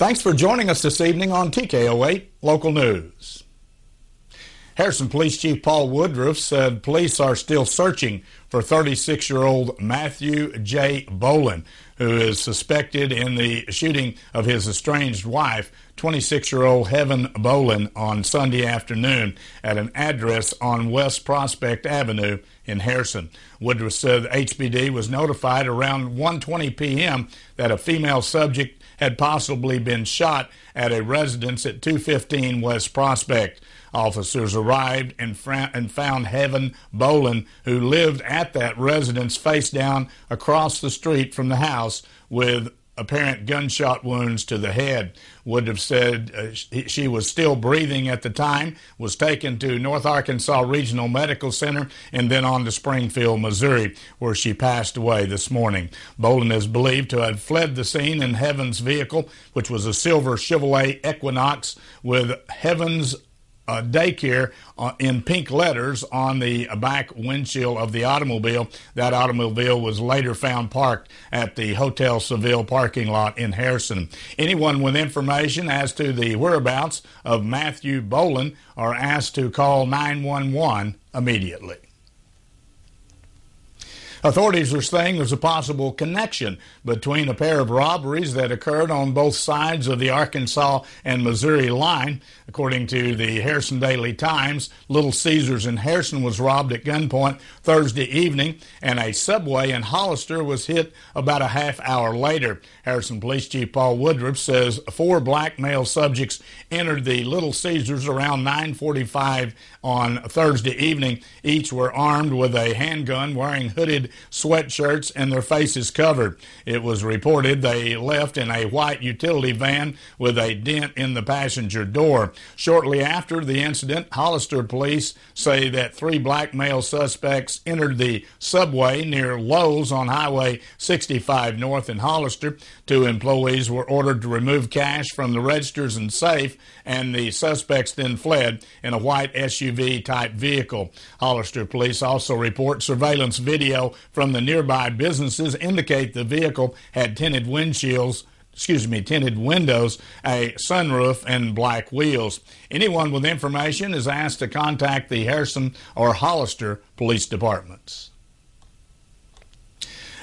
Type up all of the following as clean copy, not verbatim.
Thanks for joining us this evening on TKO 8 Local News. Harrison Police Chief Paul Woodruff said police are still searching for 36-year-old Matthew J. Bolin, who is suspected in the shooting of his estranged wife, 26-year-old Heaven Bolin, on Sunday afternoon at an address on West Prospect Avenue in Harrison. Woodruff said the HPD was notified around 1:20 p.m. that a female subject had possibly been shot at a residence at 215 West Prospect. Officers arrived and found Heaven Bolin, who lived at that residence, face down across the street from the house with apparent gunshot wounds to the head. Woodruff said she was still breathing at the time, was taken to North Arkansas Regional Medical Center, and then on to Springfield, Missouri, where she passed away this morning. Bolin is believed to have fled the scene in Heaven's vehicle, which was a silver Chevrolet Equinox with Heaven's daycare in pink letters on the back windshield of the automobile. That automobile was later found parked at the Hotel Seville parking lot in Harrison. Anyone with information as to the whereabouts of Matthew Bolin are asked to call 911 immediately. Authorities are saying there's a possible connection between a pair of robberies that occurred on both sides of the Arkansas and Missouri line. According to the Harrison Daily Times, Little Caesars in Harrison was robbed at gunpoint Thursday evening, and a Subway in Hollister was hit about a half hour later. Harrison Police Chief Paul Woodruff says 4 black male subjects entered the Little Caesars around 9:45 on Thursday evening. Each were armed with a handgun, wearing hooded sweatshirts, and their faces covered. It was reported they left in a white utility van with a dent in the passenger door. Shortly after the incident, Hollister police say that 3 black male suspects entered the Subway near Lowe's on Highway 65 North in Hollister. 2 employees were ordered to remove cash from the registers and safe, and the suspects then fled in a white SUV-type vehicle. Hollister police also report surveillance video from the nearby businesses indicate the vehicle had tinted windows, a sunroof, and black wheels. Anyone with information is asked to contact the Harrison or Hollister police departments.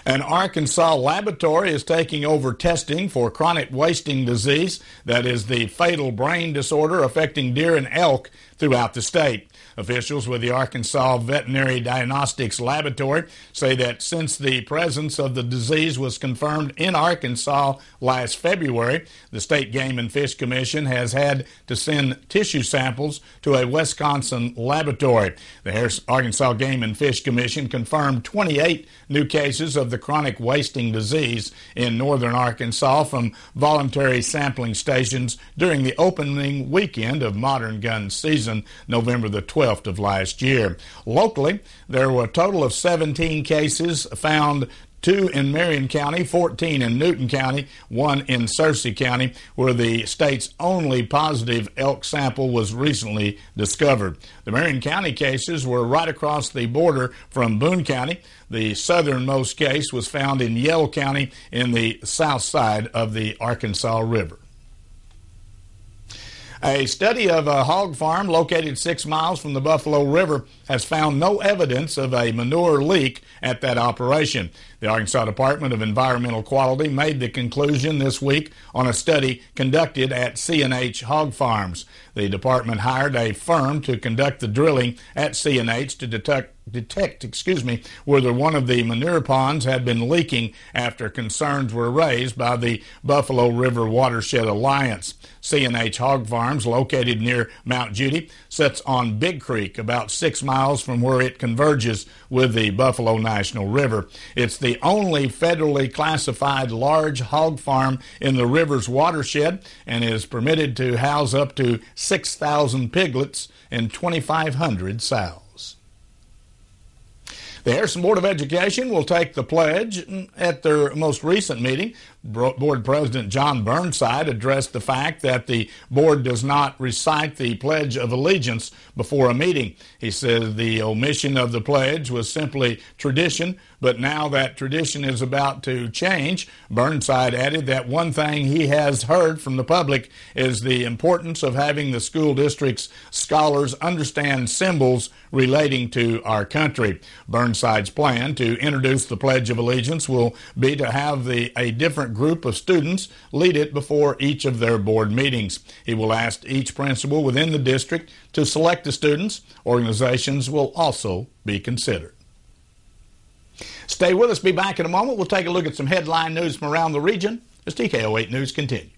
An Arkansas laboratory is taking over testing for chronic wasting disease, that is the fatal brain disorder affecting deer and elk throughout the state. Officials with the Arkansas Veterinary Diagnostics Laboratory say that since the presence of the disease was confirmed in Arkansas last February, the State Game and Fish Commission has had to send tissue samples to a Wisconsin laboratory. The Arkansas Game and Fish Commission confirmed 28 new cases of the chronic wasting disease in northern Arkansas from voluntary sampling stations during the opening weekend of modern gun season, November the 12th of last year. Locally, there were a total of 17 cases found, 2 in Marion County, 14 in Newton County, 1 in Searcy County, where the state's only positive elk sample was recently discovered. The Marion County cases were right across the border from Boone County. The southernmost case was found in Yell County in the south side of the Arkansas River. A study of a hog farm located 6 miles from the Buffalo River has found no evidence of a manure leak at that operation. The Arkansas Department of Environmental Quality made the conclusion this week on a study conducted at C&H hog farms. The department hired a firm to conduct the drilling at C&H to detect whether one of the manure ponds had been leaking after concerns were raised by the Buffalo River Watershed Alliance. C&H Hog Farms, located near Mount Judy, sits on Big Creek, about 6 miles from where it converges with the Buffalo National River. It's the only federally classified large hog farm in the river's watershed and is permitted to house up to 6,000 piglets and 2,500 sows. The Harrison Board of Education will take the pledge at their most recent meeting, Board President John Burnside addressed the fact that the board does not recite the Pledge of Allegiance before a meeting. He said the omission of the pledge was simply tradition, but now that tradition is about to change. Burnside added that one thing he has heard from the public is the importance of having the school district's scholars understand symbols relating to our country. Burnside's plan to introduce the Pledge of Allegiance will be to have a different group of students lead it before each of their board meetings. He will ask each principal within the district to select the students. Organizations will also be considered. Stay with us. Be back in a moment. We'll take a look at some headline news from around the region as TKO 8 News continues.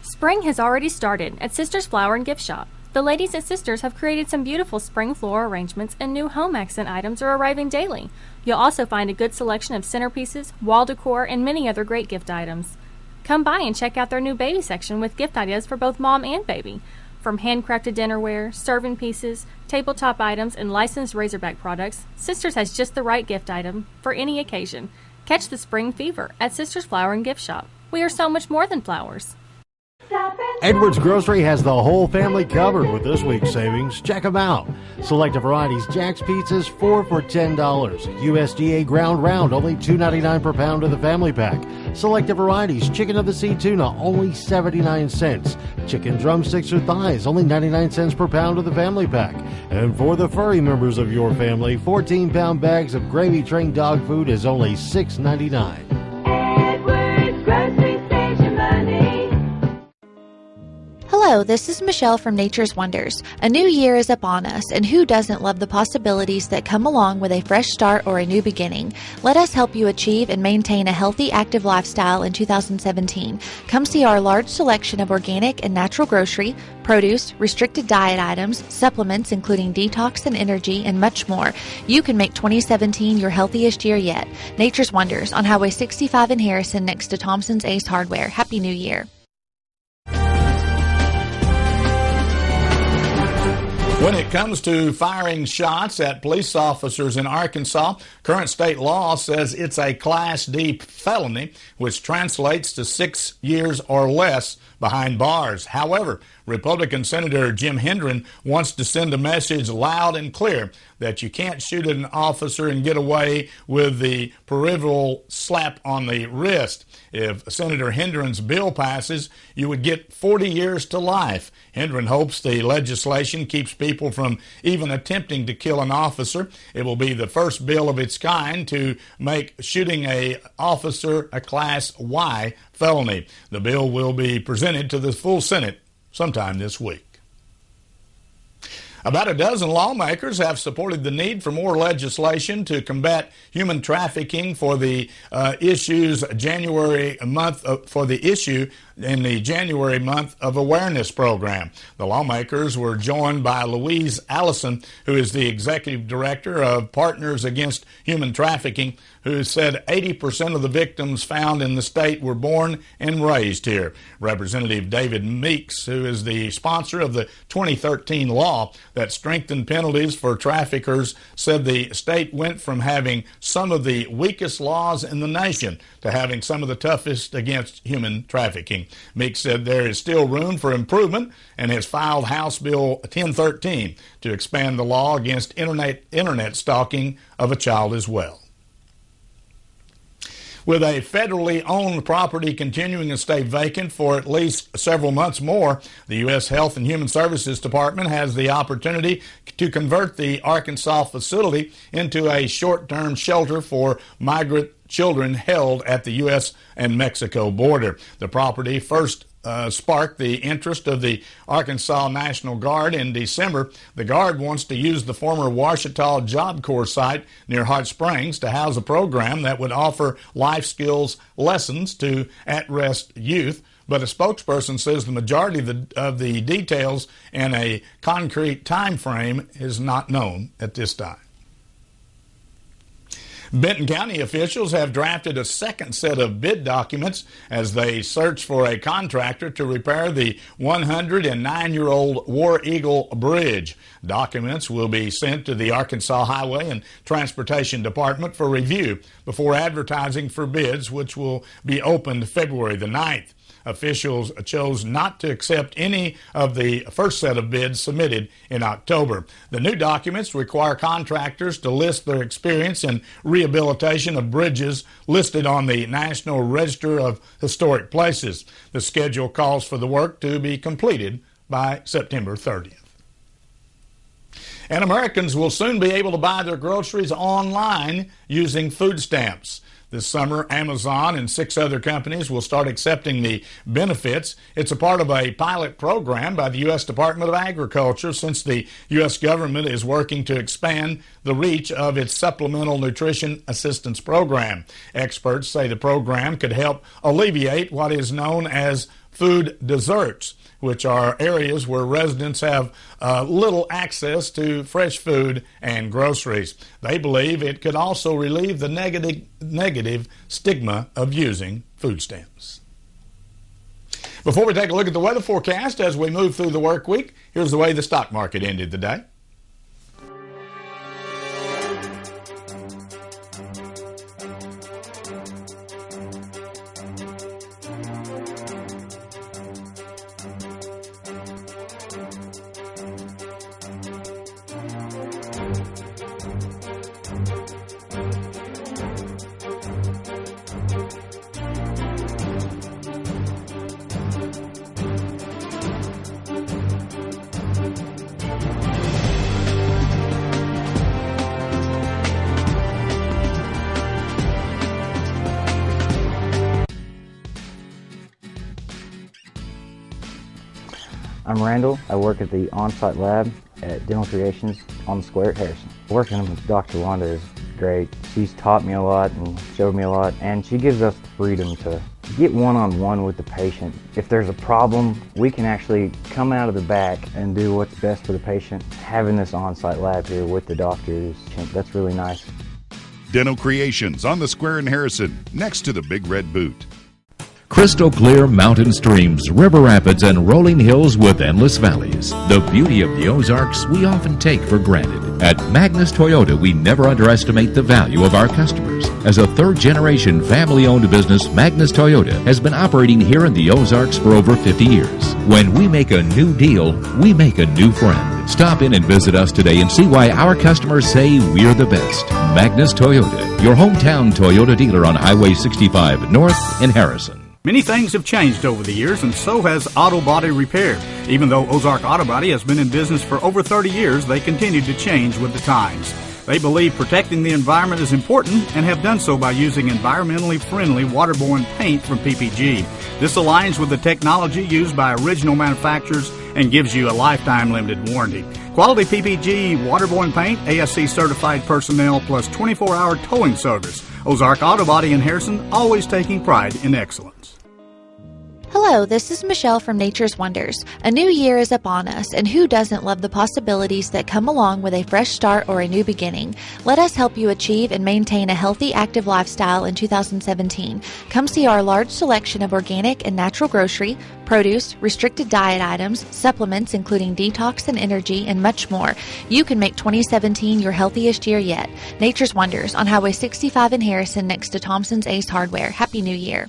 Spring has already started at Sisters Flower and Gift Shop. The ladies at Sisters have created some beautiful spring floral arrangements, and new home accent items are arriving daily. You'll also find a good selection of centerpieces, wall decor, and many other great gift items. Come by and check out their new baby section with gift ideas for both mom and baby. From handcrafted dinnerware, serving pieces, tabletop items, and licensed Razorback products, Sisters has just the right gift item for any occasion. Catch the spring fever at Sisters Flower and Gift Shop. We are so much more than flowers. Edwards Grocery has the whole family covered with this week's savings. Check them out. Selected varieties: Jack's Pizzas, 4 for $10. USDA ground round, only $2.99 per pound of the family pack. Selected varieties: Chicken of the Sea tuna, only 79 cents. Chicken drumsticks or thighs, only 99 cents per pound of the family pack. And for the furry members of your family, 14-pound bags of gravy-trained dog food is only $6.99. Hello, this is Michelle from Nature's Wonders. A new year is upon us, and who doesn't love the possibilities that come along with a fresh start or a new beginning? Let us help you achieve and maintain a healthy, active lifestyle in 2017. Come see our large selection of organic and natural grocery, produce, restricted diet items, supplements including detox and energy, and much more. You can make 2017 your healthiest year yet. Nature's Wonders on Highway 65 in Harrison next to Thompson's Ace Hardware. Happy New Year. When it comes to firing shots at police officers in Arkansas, current state law says it's a Class D felony, which translates to 6 years or less behind bars. However, Republican Senator Jim Hendren wants to send a message loud and clear that you can't shoot at an officer and get away with the peripheral slap on the wrist. If Senator Hendren's bill passes, you would get 40 years to life. Hendren hopes the legislation keeps people from even attempting to kill an officer. It will be the first bill of its kind to make shooting an officer a Class Y felony. The bill will be presented to the full Senate sometime this week. About a dozen lawmakers have supported the need for more legislation to combat human trafficking for the issue in the January month of awareness program. The lawmakers were joined by Louise Allison, who is the executive director of Partners Against Human Trafficking, who said 80% of the victims found in the state were born and raised here. Representative David Meeks, who is the sponsor of the 2013 law that strengthened penalties for traffickers, said the state went from having some of the weakest laws in the nation to having some of the toughest against human trafficking. Meeks said there is still room for improvement and has filed House Bill 1013 to expand the law against internet stalking of a child as well. With a federally owned property continuing to stay vacant for at least several months more, the U.S. Health and Human Services Department has the opportunity to convert the Arkansas facility into a short-term shelter for migrant children held at the U.S. and Mexico border. The property first sparked the interest of the Arkansas National Guard in December. The Guard wants to use the former Ouachita Job Corps site near Hot Springs to house a program that would offer life skills lessons to at-risk youth. But a spokesperson says the majority of the details and a concrete time frame is not known at this time. Benton County officials have drafted a second set of bid documents as they search for a contractor to repair the 109-year-old War Eagle Bridge. Documents will be sent to the Arkansas Highway and Transportation Department for review before advertising for bids, which will be opened February the 9th. Officials chose not to accept any of the first set of bids submitted in October. The new documents require contractors to list their experience in rehabilitation of bridges listed on the National Register of Historic Places. The schedule calls for the work to be completed by September 30th. And Americans will soon be able to buy their groceries online using food stamps. This summer, Amazon and 6 other companies will start accepting the benefits. It's a part of a pilot program by the U.S. Department of Agriculture, since the U.S. government is working to expand the reach of its Supplemental Nutrition Assistance Program. Experts say the program could help alleviate what is known as food deserts, which are areas where residents have little access to fresh food and groceries. They believe it could also relieve the negative stigma of using food stamps. Before we take a look at the weather forecast as we move through the work week, here's the way the stock market ended the day. I'm Randall. I work at the on-site lab at Dental Creations on the square at Harrison. Working with Dr. Wanda is great. She's taught me a lot and showed me a lot, and she gives us the freedom to get one-on-one with the patient. If there's a problem, we can actually come out of the back and do what's best for the patient. Having this on-site lab here with the doctors, that's really nice. Dental Creations on the square in Harrison, next to the Big Red Boot. Crystal clear mountain streams, river rapids, and rolling hills with endless valleys. The beauty of the Ozarks we often take for granted. At Magnus Toyota, we never underestimate the value of our customers. As a third-generation family-owned business, Magnus Toyota has been operating here in the Ozarks for over 50 years. When we make a new deal, we make a new friend. Stop in and visit us today and see why our customers say we're the best. Magnus Toyota, your hometown Toyota dealer on Highway 65 North in Harrison. Many things have changed over the years, and so has auto body repair. Even though Ozark Auto Body has been in business for over 30 years, they continue to change with the times. They believe protecting the environment is important and have done so by using environmentally friendly waterborne paint from PPG. This aligns with the technology used by original manufacturers and gives you a lifetime limited warranty. Quality PPG waterborne paint, ASC certified personnel, plus 24-hour towing service. Ozark Auto Body in Harrison, always taking pride in excellence. Hello, this is Michelle from Nature's Wonders. A new year is upon us, and who doesn't love the possibilities that come along with a fresh start or a new beginning? Let us help you achieve and maintain a healthy, active lifestyle in 2017. Come see our large selection of organic and natural grocery, produce, restricted diet items, supplements including detox and energy, and much more. You can make 2017 your healthiest year yet. Nature's Wonders on Highway 65 in Harrison next to Thompson's Ace Hardware. Happy New Year.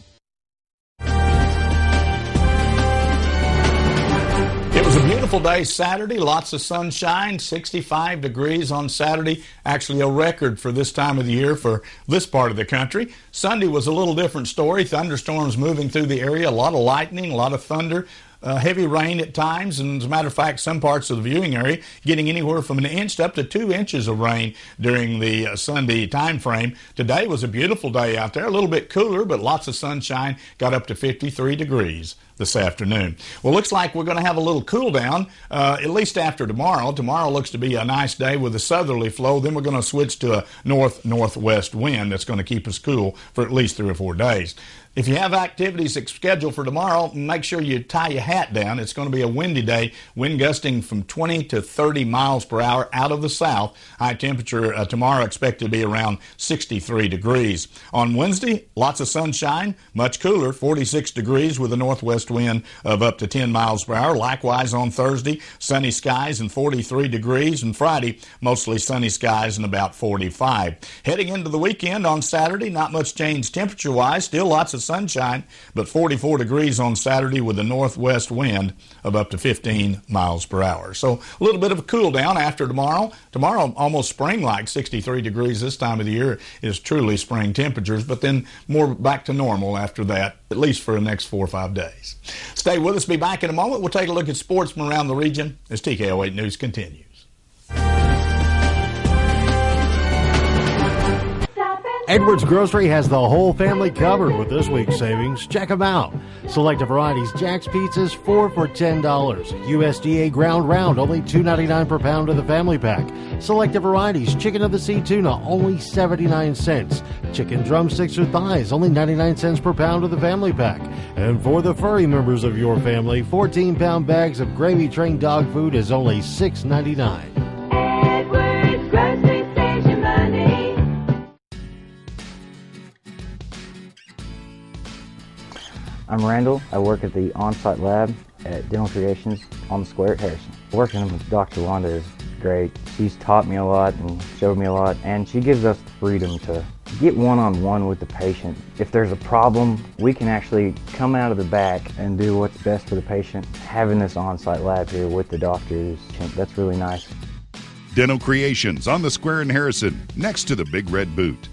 It was a beautiful day Saturday, lots of sunshine, 65 degrees on Saturday, actually a record for this time of the year for this part of the country. Sunday was a little different story, thunderstorms moving through the area, a lot of lightning, a lot of thunder. Heavy rain at times, and as a matter of fact, some parts of the viewing area getting anywhere from 1 inch up to 2 inches of rain during the Sunday time frame. Today was a beautiful day out there, a little bit cooler, but lots of sunshine, got up to 53 degrees this afternoon. Well, looks like we're going to have a little cool down, at least after tomorrow. Tomorrow looks to be a nice day with a southerly flow. Then we're going to switch to a north-northwest wind that's going to keep us cool for at least 3 or 4 days. If you have activities scheduled for tomorrow, make sure you tie your hat down. It's going to be a windy day, wind gusting from 20 to 30 miles per hour out of the south. High temperature tomorrow expected to be around 63 degrees. On Wednesday, lots of sunshine, much cooler, 46 degrees with a northwest wind of up to 10 miles per hour. Likewise on Thursday, sunny skies and 43 degrees. And Friday, mostly sunny skies and about 45. Heading into the weekend on Saturday, not much change temperature-wise, still lots of sunshine, but 44 degrees on Saturday with a northwest wind of up to 15 miles per hour. So a little bit of a cool down after tomorrow. Tomorrow, almost spring-like, 63 degrees this time of the year is truly spring temperatures, but then more back to normal after that, at least for the next 4 or 5 days. Stay with us. Be back in a moment. We'll take a look at sports from around the region as TKO 8 News continues. Edwards Grocery has the whole family covered with this week's savings. Check them out. Selected varieties, Jack's Pizzas, 4 for $10. USDA ground round, only $2.99 per pound of the family pack. Selected varieties, chicken of the sea tuna, only 79 cents. Chicken drumsticks or thighs, only 99 cents per pound of the family pack. And for the furry members of your family, 14-pound bags of gravy train dog food is only $6.99. Edwards Grocery Station money. I'm Randall. I work at the on-site lab at Dental Creations on the square at Harrison. Working with Dr. Wanda is great. She's taught me a lot and showed me a lot, and she gives us the freedom to get one-on-one with the patient. If there's a problem, we can actually come out of the back and do what's best for the patient. Having this on-site lab here with the doctors, that's really nice. Dental Creations on the square in Harrison, next to the Big Red Boot.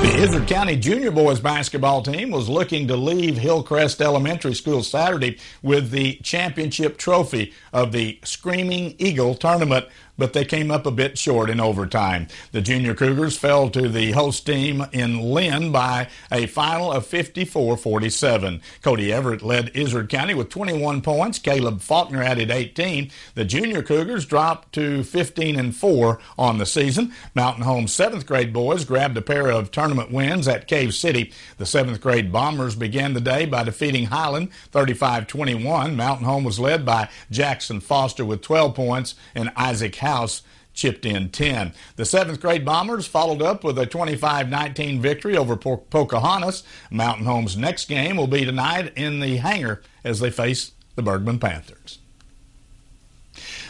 The Izard County Junior Boys basketball team was looking to leave Hillcrest Elementary School Saturday with the championship trophy of the Screaming Eagle tournament, but they came up a bit short in overtime. The Junior Cougars fell to the host team in Lynn by a final of 54-47. Cody Everett led Izard County with 21 points. Caleb Faulkner added 18. The Junior Cougars dropped to 15-4 on the season. Mountain Home's 7th grade boys grabbed a pair of tournament wins at Cave City. The 7th grade Bombers began the day by defeating Highland 35-21. Mountain Home was led by Jackson Foster with 12 points and Isaac House chipped in 10. The 7th grade Bombers followed up with a 25-19 victory over Pocahontas. Mountain Home's next game will be tonight in the hangar as they face the Bergman Panthers.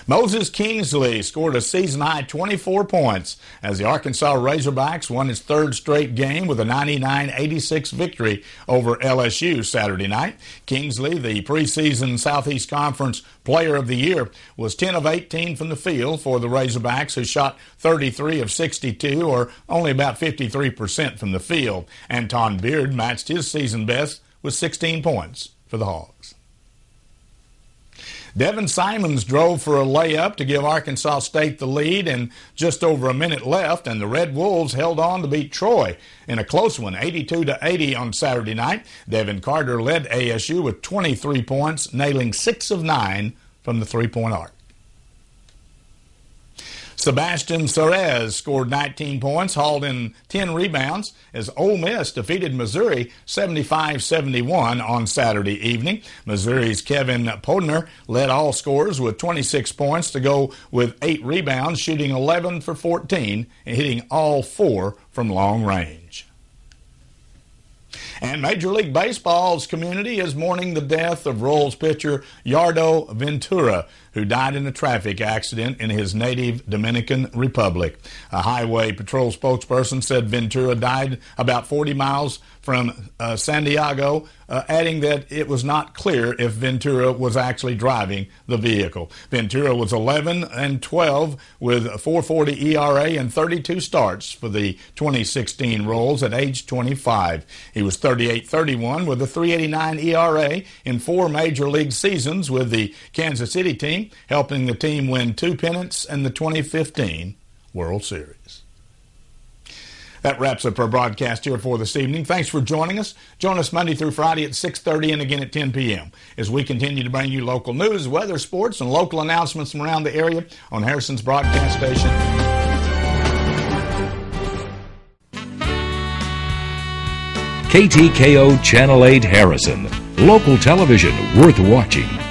Moses Kingsley scored a season-high 24 points as the Arkansas Razorbacks won its 3rd straight game with a 99-86 victory over LSU Saturday night. Kingsley, the preseason Southeast Conference Player of the Year, was 10 of 18 from the field for the Razorbacks, who shot 33 of 62, or only about 53% from the field. Anton Beard matched his season best with 16 points for the Hogs. Devin Simons drove for a layup to give Arkansas State the lead and just over a minute left, and the Red Wolves held on to beat Troy in a close one, 82-80 on Saturday night. Devin Carter led ASU with 23 points, nailing 6 of 9 from the three-point arc. Sebastian Cerez scored 19 points, hauled in 10 rebounds as Ole Miss defeated Missouri 75-71 on Saturday evening. Missouri's Kevin Podner led all scorers with 26 points to go with 8 rebounds, shooting 11 for 14 and hitting all 4 from long range. And Major League Baseball's community is mourning the death of Royals pitcher Yardo Ventura, who died in a traffic accident in his native Dominican Republic. A highway patrol spokesperson said Ventura died about 40 miles from Santiago, adding that it was not clear if Ventura was actually driving the vehicle. Ventura was 11-12 with a 4.40 ERA and 32 starts for the 2016 Royals at age 25. He was 38-31 with a 3.89 ERA in 4 major league seasons with the Kansas City team, helping the team win 2 pennants and the 2015 World Series. That wraps up our broadcast here for this evening. Thanks for joining us. Join us Monday through Friday at 6:30 and again at 10 p.m. as we continue to bring you local news, weather, sports, and local announcements from around the area on Harrison's broadcast station. KTKO Channel 8 Harrison. Local television worth watching.